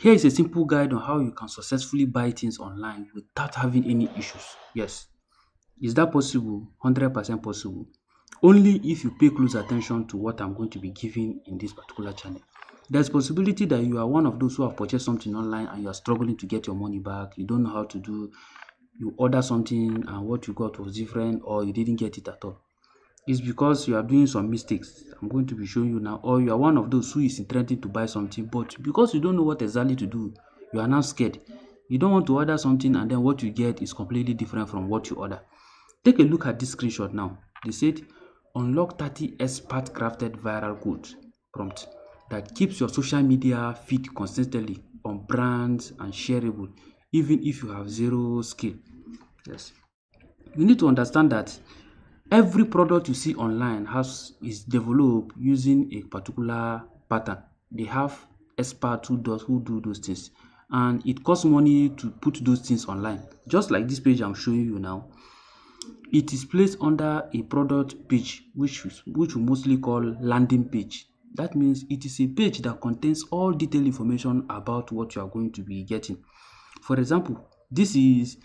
Here is a simple guide on how you can successfully buy things online without having any issues. Yes. Is that possible? 100% possible. Only if you pay close attention to what I'm going to be giving in this particular channel. There's possibility that you are one of those who have purchased something online and you are struggling to get your money back. You don't know how to do. You order something and what you got was different, or you didn't get it at all. It's because you are doing some mistakes. I'm going to be showing you now. Or you are one of those who is intending to buy something, but because you don't know what exactly to do, you are now scared. You don't want to order something and then what you get is completely different from what you order. Take a look at this screenshot now. They said unlock 30 expert crafted viral code prompt that keeps your social media feed consistently on brands and shareable, even if you have zero skill. Yes. You need to understand that every product you see online is developed using a particular pattern. They have experts who do those things, and it costs money to put those things online. Just like this page I'm showing you now, it is placed under a product page, which we mostly call landing page. That means it is a page that contains all detailed information about what you are going to be getting. For example, this is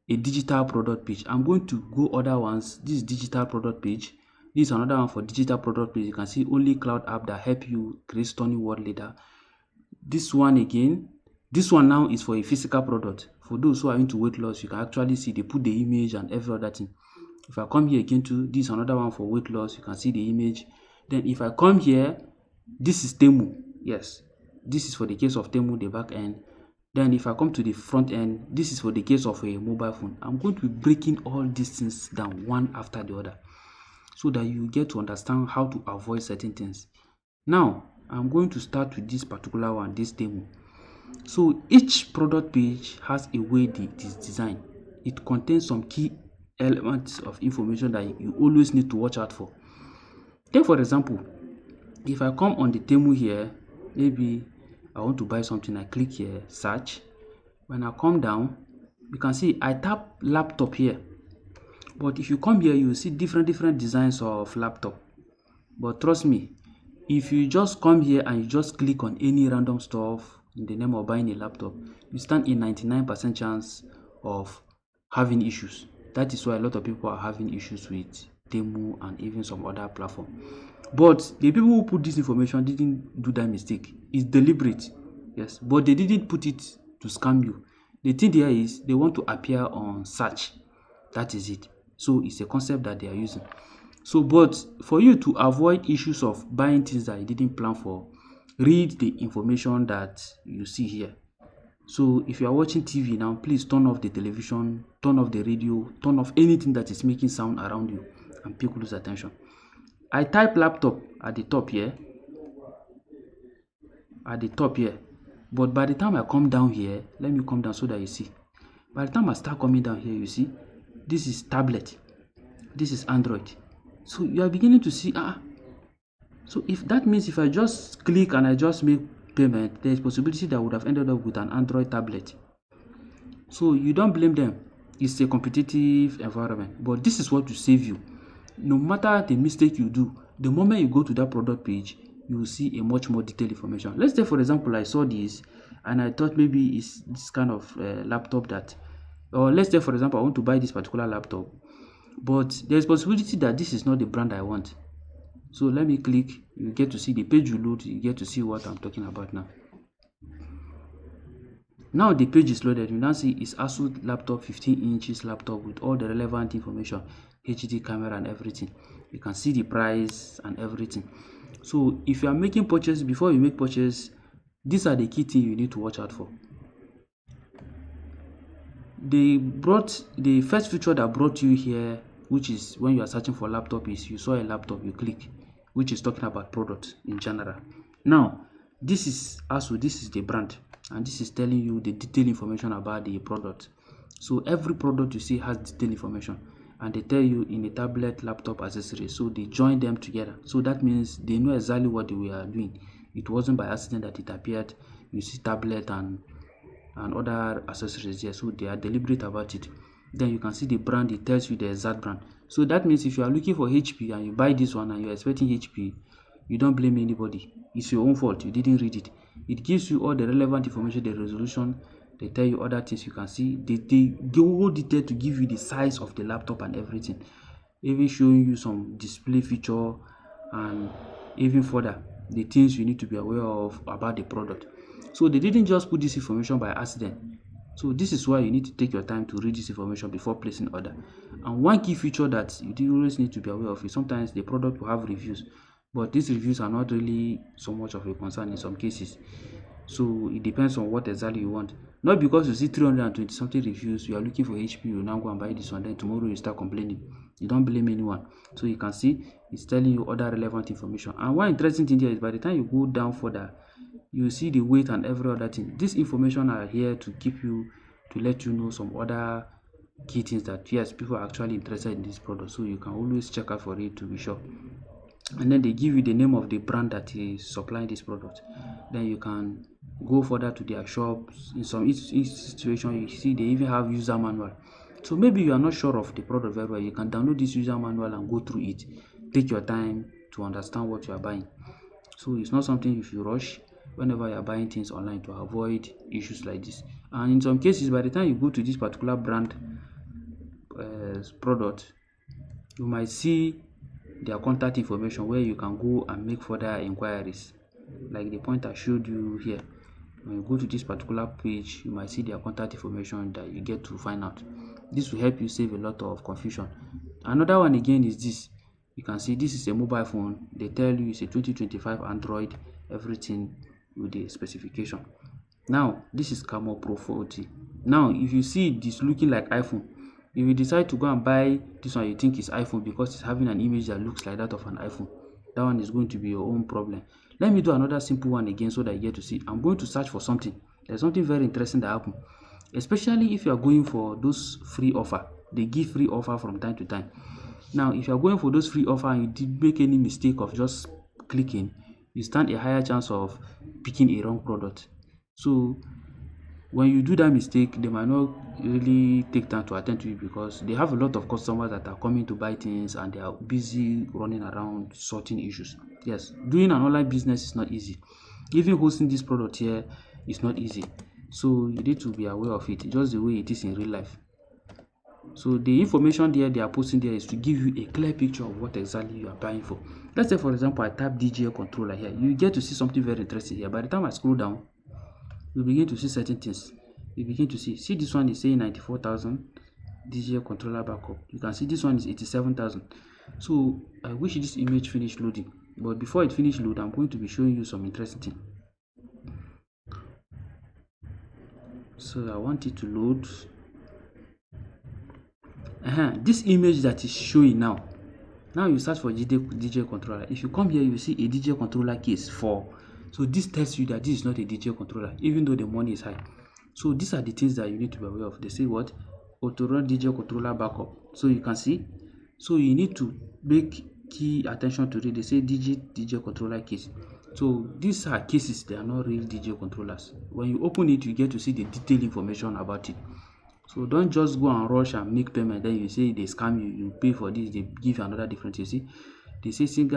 a digital product page. I'm going to go other ones. This is digital product page. This is another one for digital product page. You can see only cloud app that help you create stunning world leader. This one again, this one now is for a physical product. For those who are into weight loss, you can actually see they put the image and every other thing. If I come here again to this another one for weight loss, you can see the image. Then if I come here, this is Temu. Yes, this is for the case of Temu, the back end. Then if I come to the front end, this is for the case of a mobile phone. I'm going to be breaking all these things down one after the other so that you get to understand how to avoid certain things. Now, I'm going to start with this particular one, this demo. So each product page has a way it is designed. It contains some key elements of information that you always need to watch out for. Take for example, if I come on the Temu here, maybe I want to buy something, I click here, search. When I come down, you can see I tap laptop here. But if you come here, you will see different designs of laptop. But trust me, if you just come here and you just click on any random stuff in the name of buying a laptop, you stand a 99% chance of having issues. That is why a lot of people are having issues with Temu and even some other platform. But the people who put this information didn't do that mistake. It's deliberate, yes, but they didn't put it to scam you. The thing there is they want to appear on search. That is it. So it's a concept that they are using. So, but for you to avoid issues of buying things that you didn't plan for, read the information that you see here. So if you are watching TV now, please turn off the television, turn off the radio, turn off anything that is making sound around you and pay close attention. I type laptop at the top here, but by the time I come down here, let me come down so that you see. By the time I start coming down here, you see, this is tablet, this is Android. So you are beginning to see, so if that means if I just click and I just make payment, there is possibility that I would have ended up with an Android tablet. So you don't blame them. It's a competitive environment, but this is what will save you. No matter the mistake you do, the moment you go to that product page, you will see a much more detailed information. Let's say, for example, I saw this and I thought maybe it's this kind of laptop that, or let's say, for example, I want to buy this particular laptop, but there's possibility that this is not the brand I want. So let me click, you get to see the page you load, you get to see what I'm talking about now. Now the page is loaded. You now see it's ASUS laptop, 15 inches laptop with all the relevant information, HD camera and everything. You can see the price and everything. So if you are making purchase, before you make purchase, these are the key things you need to watch out for. They brought the first feature that brought you here, which is when you are searching for laptop, is you saw a laptop, you click, which is talking about product in general. Now this is ASUS, this is the brand, and this is telling you the detailed information about the product. So every product you see has detailed information, and they tell you in a tablet, laptop, accessories. So they join them together. So that means they know exactly what they were doing. It wasn't by accident that it appeared. You see tablet and other accessories here. So they are deliberate about it. Then you can see the brand. It tells you the exact brand. So that means if you are looking for HP and you buy this one and you are expecting HP, you don't blame anybody. It's your own fault. You didn't read it. It gives you all the relevant information, the resolution. They tell you other things you can see. They go detail to give you the size of the laptop and everything, even showing you some display feature and even further the things you need to be aware of about the product. So they didn't just put this information by accident. So this is why you need to take your time to read this information before placing order. And one key feature that you do always need to be aware of is sometimes the product will have reviews, but these reviews are not really so much of a concern in some cases. So it depends on what exactly you want. Not because you see 320 something reviews, you are looking for HP, you now go and buy this one, then tomorrow you start complaining. You don't blame anyone. So you can see it's telling you other relevant information. And one interesting thing here is by the time you go down further, you see the weight and every other thing. This information are here to keep you, to let you know some other key things that yes, people are actually interested in this product. So you can always check out for it to be sure. And then they give you the name of the brand that is supplying this product. Then you can go further to their shops. In some situation, you see they even have user manual. So maybe you are not sure of the product very well, you can download this user manual and go through it. Take your time to understand what you are buying. So it's not something if you rush whenever you are buying things online to avoid issues like this. And in some cases, by the time you go to this particular brand product, you might see their contact information where you can go and make further inquiries, like the point I showed you here. When you go to this particular page, you might see their contact information that you get to find out. This will help you save a lot of confusion. Another one again is this. You can see this is a mobile phone. They tell you it's a 2025 Android, everything with the specification. Now this is Camon Pro 40. Now if you see this looking like iPhone, if you decide to go and buy this one you think is iPhone because it's having an image that looks like that of an iPhone, that one is going to be your own problem. Let me do another simple one again so that you get to see. I'm going to search for something. There's something very interesting that happened, especially if you are going for those free offer. They give free offer from time to time. Now if you are going for those free offer and you did make any mistake of just clicking, you stand a higher chance of picking a wrong product. So when you do that mistake, they might not really take time to attend to you because they have a lot of customers that are coming to buy things and they are busy running around sorting issues. Yes, doing an online business is not easy. Even hosting this product here is not easy. So you need to be aware of it, just the way it is in real life. So the information there they are posting there is to give you a clear picture of what exactly you are buying for. Let's say for example I type DJI controller here. You get to see something very interesting here. By the time I scroll down, you begin to see certain things. You begin to see this one is saying 94,000 DJI controller backup. You can see this one is 87,000. So I wish this image finished loading, but before it finish load, I'm going to be showing you some interesting thing. So I want it to load. This image that is showing now you search for DJI controller. If you come here, you see a DJI controller case 4. So this tells you that this is not a DJI controller, even though the money is high. So these are the things that you need to be aware of. They say what? Auto run DJI controller backup. So you can see. So you need to make key attention to it. They say DJI controller case. So these are cases, they are not real DJI controllers. When you open it, you get to see the detailed information about it. So don't just go and rush and make payment, then you say they scam you, you pay for this, they give you another different. You see, they say single